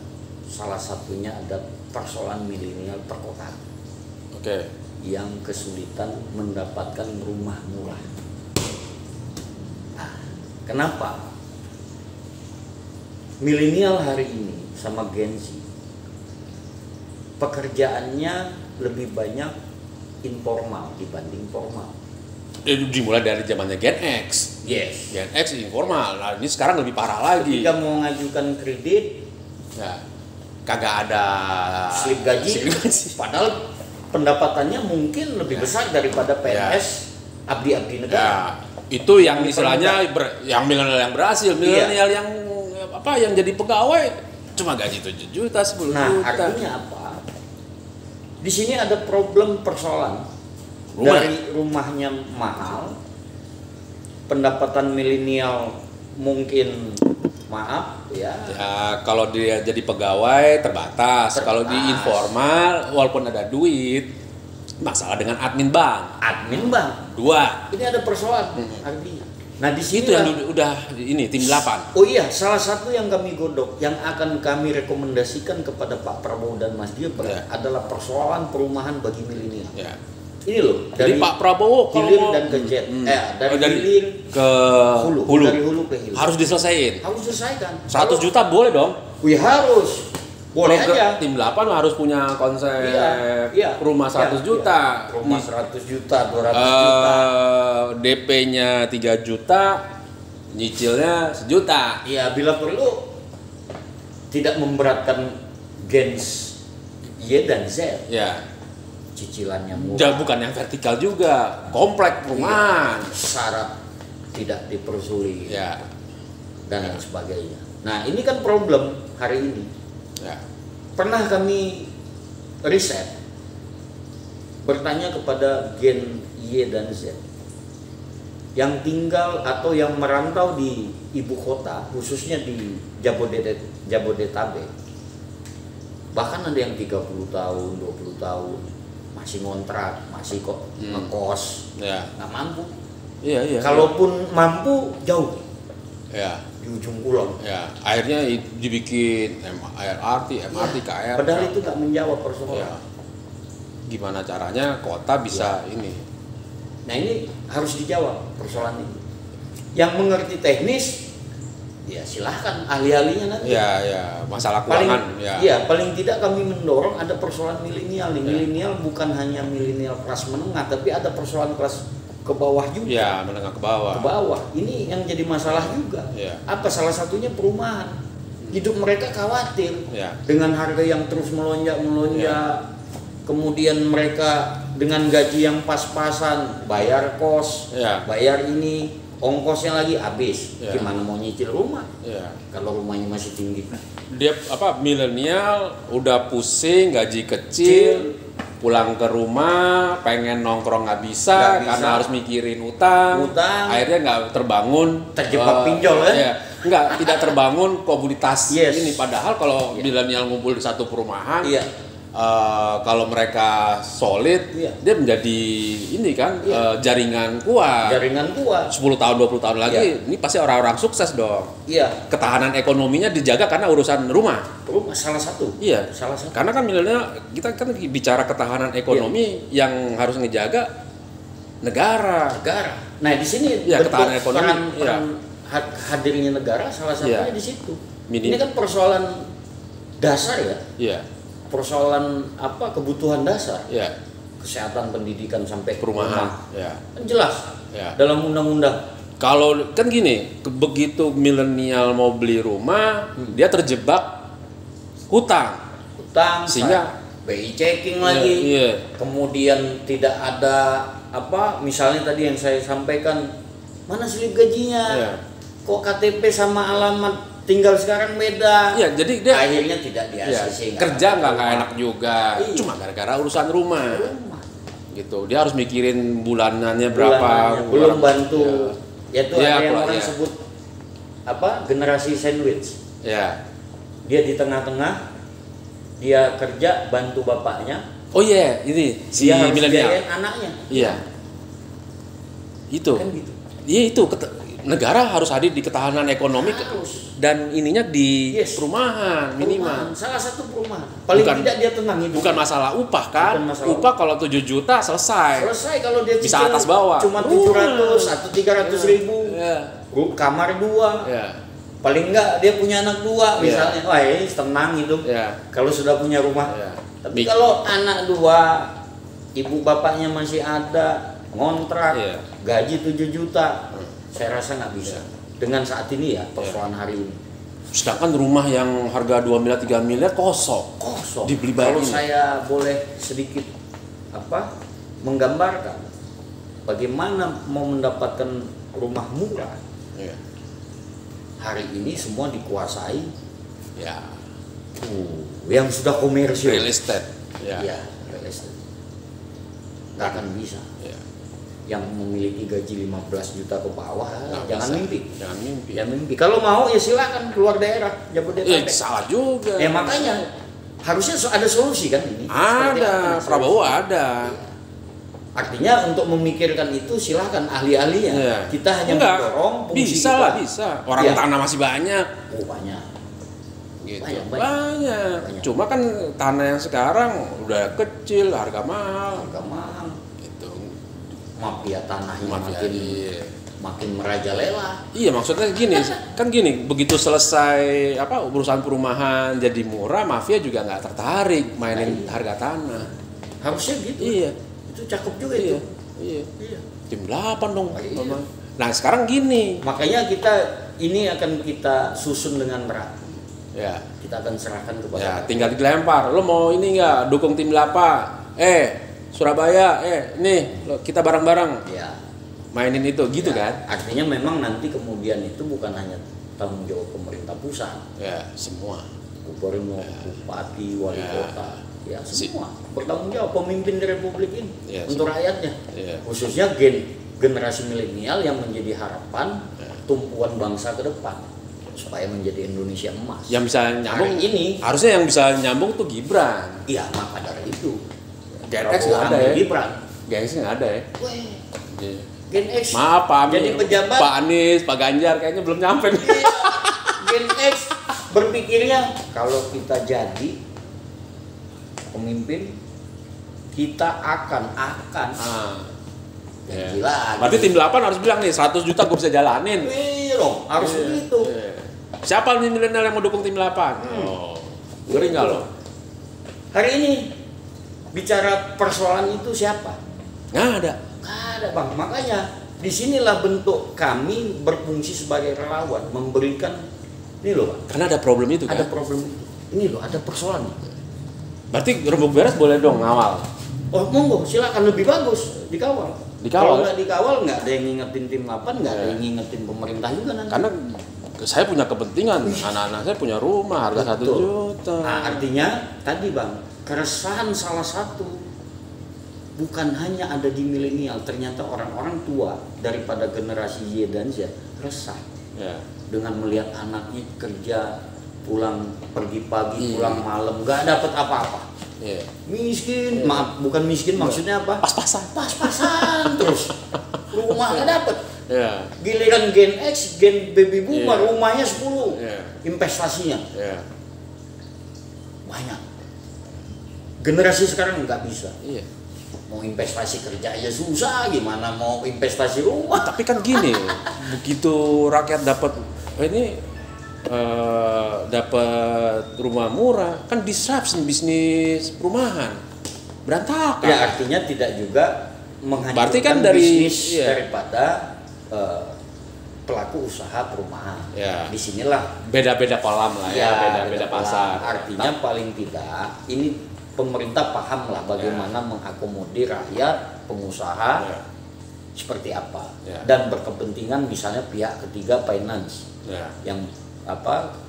salah satunya ada persoalan milenial perkotaan. Oke. Yang kesulitan mendapatkan rumah murah. Nah, kenapa? Milenial hari ini sama Gen Z pekerjaannya lebih banyak informal dibanding formal. Dimulai dari zamannya Gen X. Yes. Gen X informal. Nah, ini sekarang lebih parah lagi. Ketika mau mengajukan kredit, ya, kagak ada slip gaji. Padahal pendapatannya mungkin lebih besar daripada PNS abdi-abdi negara. Ya, itu yang istilahnya yang milenial yang berhasil, milenial yang jadi pegawai cuma gaji 7 juta, 10 juta. Nah, artinya apa? Di sini ada problem persoalan. Dari rumahnya mahal, pendapatan milenial mungkin ya kalau dia jadi pegawai terbatas. Kalau di informal walaupun ada duit, masalah dengan admin bank 2. Ini ada persoalan artinya. Nah, di sini itu yang udah ini tim 8. Oh iya, salah satu yang kami godok yang akan kami rekomendasikan kepada Pak Prabowo dan Mas Gibran adalah persoalan perumahan bagi milenial. Ini loh, dari Pak Prabowo hilir dan ke jet. Dari hilir ke hulu. Dari hulu ke hilir. Harus diselesaikan. Harus diselesaikan. 100 juta boleh dong? Wih, harus. Boleh aja. Tim 8 harus punya konsep rumah 100 juta. Rumah 100 juta, 200 juta. DP-nya 3 juta, nyicilnya 1 juta. Iya, bila perlu tidak memberatkan gens Y dan Z. Ya. Cicilannya murah. Bukan yang vertikal juga, komplek perumahan. Syarat tidak dipersulit. Ya. Dan lain sebagainya. Nah, ini kan problem hari ini. Ya. Pernah kami riset bertanya kepada Gen Y dan Z yang tinggal atau yang merantau di ibu kota, khususnya di Jabodetabek. Bahkan ada yang 30 tahun, 20 tahun masih ngontrak, masih kok ngekos, nggak mampu. Iya. Kalaupun mampu jauh. Ya. Di ujung kulon. Ya, akhirnya dibikin MRT, KR. Padahal itu nggak menjawab persoalan. Ya. Gimana caranya kota bisa ini? Nah, ini harus dijawab persoalan ini. Yang mengerti teknis, ya silahkan ahli-ahlinya nanti. Ya, masalah keuangan. Paling tidak kami mendorong ada persoalan milenial nih. Milenial bukan hanya milenial kelas menengah, tapi ada persoalan kelas ke bawah juga. Ya, menengah ke bawah. Ke bawah. Ini yang jadi masalah juga. Ya. Apa salah satunya perumahan. Hidup mereka khawatir dengan harga yang terus melonjak. Kemudian mereka dengan gaji yang pas-pasan, bayar kos, bayar ini, ongkosnya lagi habis. Gimana mau nyicil rumah? Kalau rumahnya masih tinggi. Dia milenial udah pusing, gaji kecil, pulang ke rumah pengen nongkrong nggak bisa karena harus mikirin utang. Akhirnya nggak terbangun, terjebak pinjol tidak terbangun komunitas Yes. ini. Padahal kalau milenial ngumpul di satu perumahan, Iya. kalau mereka solid, Iya. dia menjadi ini kan jaringan kuat. Jaringan kuat. 10 tahun 20 tahun lagi, ini pasti orang-orang sukses dong. Iya. Ketahanan ekonominya dijaga karena urusan rumah. Rumah salah satu. Iya. Salah satu. Karena kan milenial kita kan bicara ketahanan ekonomi yang harus ngejaga negara. Nah di sini Ya, bentuk ketahanan ekonomi, peran hadirnya negara salah satunya di situ. Minim. Ini kan persoalan dasar ya, Iya. persoalan kebutuhan dasar, Iya. kesehatan, pendidikan sampai Perumahan. rumah. Ya. Kan jelas Ya. dalam undang-undang. Kalau kan gini, begitu milenial mau beli rumah, dia terjebak hutang. Utang, Sehingga BI checking lagi, Iya. kemudian tidak ada misalnya tadi yang saya sampaikan, mana slip gajinya, Iya. kok KTP sama alamat tinggal sekarang beda. Iya, jadi dia Akhirnya tidak di iya, ACC. kerja nggak enak juga, Iya. cuma gara-gara urusan rumah. Rumah. Gitu, dia harus mikirin bulanannya berapa, belum bantu. Yaitu Iya, ada yang Pak, orang iya. sebut generasi sandwich. Ya. Dia di tengah-tengah, dia kerja bantu bapaknya, Oh iya, ini si dia harus milenial. biayain anaknya. Iya. Itu. Kan gitu. Iya itu negara harus hadir di ketahanan ekonomi Harus. dan ininya di Yes. perumahan minimal. Salah satu perumahan. Paling Bukan- tidak dia tenang itu. Bukan masalah upah kan? Bukan masalah Upah kalau 7 juta selesai. Selesai kalau dia Bisa cicil atas bawah. cuma 700 atau 300 ribu. Iya. Kamar 2. Iya. Paling enggak dia punya anak 2 Iya. misalnya. Wah, ini tenang hidup. Iya. Kalau sudah punya rumah. Iya. Tapi kalau anak 2, ibu bapaknya masih ada, ngontrak, Iya. gaji 7 juta, saya rasa nggak bisa. Dengan saat ini ya, persoalan hari ini. Sedangkan rumah yang harga 2 miliar 3 miliar kosong. Kosong. Dibeli Kalau bayi. saya boleh sedikit menggambarkan bagaimana mau mendapatkan rumah murah, Iya. hari ini semua dikuasai Ya. yang sudah komersial. Real estate. Ya. Ya, real estate. Nggak akan bisa. Ya. Yang memiliki gaji 15 juta ke bawah, Nggak jangan bisa. mimpi. Jangan mimpi. Ya mimpi. Kalau mau ya silakan keluar daerah Jabodetabek. Salah juga. Ya makanya harusnya ada solusi kan ini. Seperti Ada, apa? Prabowo ada. Artinya untuk memikirkan itu silakan ahli-ahlinya. Iya. Kita hanya Enggak, mendorong fungsi bisa kita. lah, bisa. Orang Iya. tanah masih banyak. Oh banyak. Gitu. Banyak. Banyak. Cuma kan tanah yang sekarang udah kecil, harga mahal. Harga mahal. Gitu. Mafia tanahnya Mafia, iya. makin merajalela. Iya, maksudnya gini, kan gini, begitu selesai urusan perumahan jadi murah, mafia juga nggak tertarik mainin harga tanah. Harusnya gitu. Iya. Itu cakep juga Iya. itu. Iya. Iya. Jam 8 dong. Iya. Memang. Nah, sekarang gini. Makanya ini akan kita susun dengan rapi. Ya. Kita akan serahkan kepada Ya, tinggal dilempar. Lo mau ini nggak dukung tim Lapa? Surabaya, nih kita bareng-bareng ya. mainin itu, gitu Ya, kan? artinya memang nanti kemudian itu bukan hanya tanggung jawab pemerintah pusat, Ya, semua. gubernur, bupati, wali Ya. kota, ya semua bertanggung jawab, pemimpin di republik ini Ya, untuk rakyatnya, Ya. khususnya generasi milenial yang menjadi harapan tumpuan bangsa ke depan supaya menjadi Indonesia emas. Yang bisa nyambung Hari ini, harusnya yang bisa nyambung tuh Gibran. ya maka dari itu Gen X Prabowo nggak ada ambil ya? Gibran. Gen X nggak ada ya? Weh, Iya. Gen X Maaf Pak Amin. jadi pejabat. Pak Anies, Pak Ganjar kayaknya belum nyampe nih. Gen X berpikirnya kalau kita jadi pemimpin kita akan Ya. gila. Berarti tim 8 harus bilang nih 100 juta gue bisa jalanin. Iya dong, harus Iya, begitu. iya. Siapa nih milenial yang mau dukung tim 8? Oh. Ngeri nggak lo? Hari ini bicara persoalan itu siapa? Nggak ada. Nggak ada bang. Makanya disinilah bentuk kami berfungsi sebagai relawan memberikan ini loh bang. Karena ada problem itu kan. Ada problem itu. Ini loh ada persoalan. Berarti rembuk beres boleh dong ngawal. Oh monggo silakan lebih bagus dikawal. Dikawal. Kalau nggak dikawal nggak ada yang ngingetin tim 8, nggak ada yang ngingetin pemerintah juga nanti. Karena saya punya kepentingan, anak-anak saya punya rumah harga 1 Betul. juta. Nah, artinya tadi bang, keresahan salah satu bukan hanya ada di milenial, ternyata orang-orang tua daripada generasi Y dan Z resah. Ya. dengan melihat anaknya kerja, pulang pergi pagi, pulang malam, nggak dapat apa-apa. Ya. Miskin, maaf bukan miskin, maksudnya apa? Pas-pasan terus. Rumah nggak dapat. Ya. Giliran Gen X, Gen Baby Boomer, Iya. rumahnya 10. Iya. Investasinya Ya. banyak. Generasi sekarang nggak bisa. Iya. Mau investasi kerja aja susah, gimana mau investasi rumah? Tapi kan gini, begitu rakyat dapat dapat rumah murah, kan disruption bisnis perumahan, berantakan. Ya artinya tidak juga menghancurkan Berarti kan dari- bisnis iya. daripada pelaku usaha perumahan. Ya. Disinilah Beda-beda kolam lah ya, beda-beda pola. pasar. Artinya paling tidak ini pemerintah paham lah bagaimana mengakomodir rakyat, pengusaha Ya. seperti apa, Ya. dan berkepentingan misalnya pihak ketiga finance Ya. yang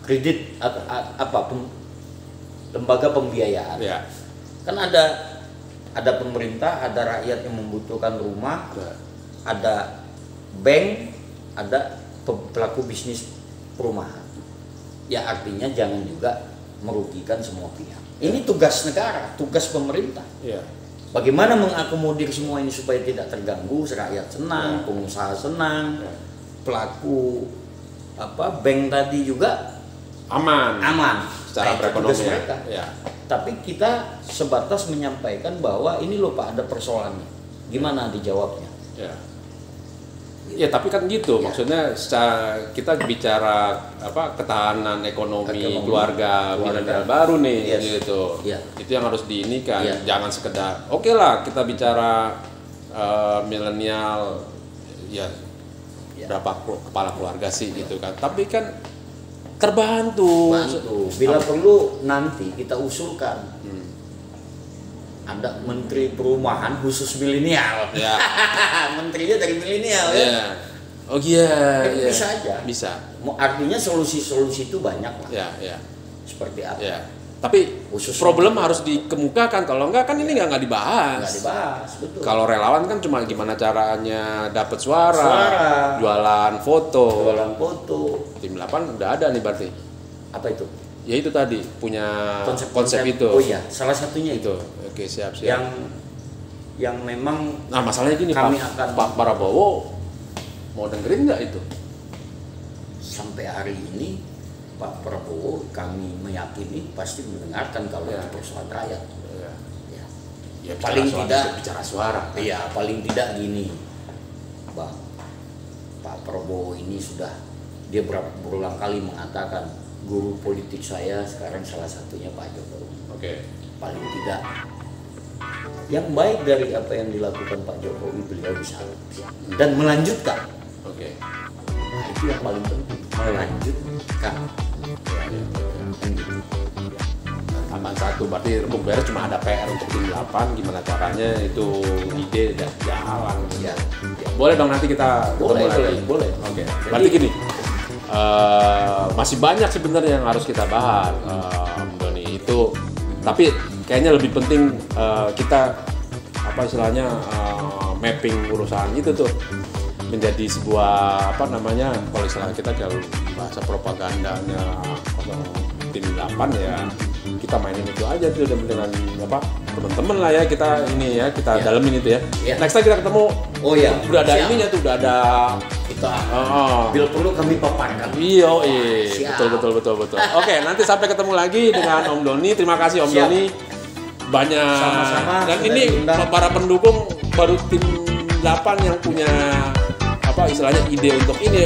kredit lembaga pembiayaan. Ya. Kan ada pemerintah, ada rakyat yang membutuhkan rumah, Ya. ada bank, ada pelaku bisnis perumahan. Ya artinya jangan juga merugikan semua pihak. Ini tugas negara, tugas pemerintah. Ya. Bagaimana mengakomodir semua ini supaya tidak terganggu, rakyat senang, pengusaha senang, pelaku bank tadi juga Aman. Nah, Secara itu tugas perekonomian. mereka. Ya. Tapi kita sebatas menyampaikan bahwa ini loh Pak ada persoalannya. Gimana dijawabnya? Ya. Ya tapi kan gitu, Ya. maksudnya kita bicara ketahanan ekonomi keluarga milenial baru nih, Yes. gitu. Ya. Itu yang harus diinikan, Ya. jangan sekedar oke lah kita bicara milenial, ya berapa kepala keluarga sih gitu kan, tapi kan terbantu. Bila perlu nanti kita usulkan ada menteri perumahan khusus milenial. Ya. Menterinya dari milenial ya. Ya. Oh iya, Kan iya. bisa aja. Bisa. Artinya solusi-solusi itu banyak lah. Ya, ya. Seperti apa? Ya. Tapi Khususnya problem gitu. harus dikemukakan, kalau enggak kan ini nggak dibahas. Nggak dibahas, betul. Kalau relawan kan cuma gimana caranya dapat suara, jualan foto. Jualan foto, Tim 8 udah ada nih berarti. apa itu? Ya itu tadi punya Konsep itu. Oh iya, salah satunya itu. Oke, siap. Yang memang Nah, masalahnya gini, kami Pak. akan Pak Prabowo mau dengerin nggak itu? sampai hari ini Pak Prabowo kami meyakini pasti mendengarkan kalau Ya. itu persoalan rakyat. Ya. Ya. Ya, Paling bicara tidak suara. Iya, paling tidak gini, Bang. Pak Prabowo ini sudah dia berulang kali mengatakan guru politik saya sekarang salah satunya Pak Jokowi. Oke. Paling tidak yang baik dari apa yang dilakukan Pak Jokowi beliau bisa dan melanjutkan. Oke. Nah, itu yang paling penting, melanjutkan. Tambah satu, berarti rembuk beres cuma ada PR untuk tim 8, gimana caranya itu ide dan jalan. Ya. Boleh dong nanti kita Boleh, ketemu lagi. boleh. Oke. Berarti gini, masih banyak sebenarnya yang harus kita bahas, Om Doni. Itu, tapi kayaknya lebih penting kita istilahnya mapping urusan itu tuh menjadi sebuah kalau istilah kita kalau bahasa propagandanya tim 8 ya kita mainin itu aja tuh dengan teman-teman lah ya kita dalemin itu ya. Next time kita ketemu. Oh ya, Udah ada siap. ininya tuh, udah ada Kita bila perlu kami paparkan. Iya, Siap. betul. Oke, nanti sampai ketemu lagi dengan Om Doni. Terima kasih Om Siap. Doni. Banyak. Sama-sama, Dan sudah ini diundang. para pendukung baru tim 8 yang punya istilahnya ide untuk ini.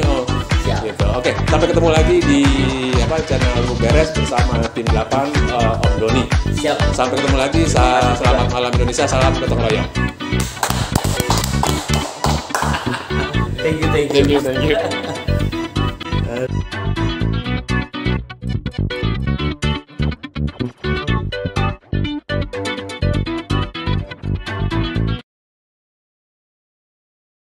Siap. Gitu. Oke, sampai ketemu lagi di channel Rembuk Beres bersama tim 8 Om Doni. Siap. Sampai ketemu lagi. Selamat malam Indonesia. Salam gotong royong. Thank you. Thank you.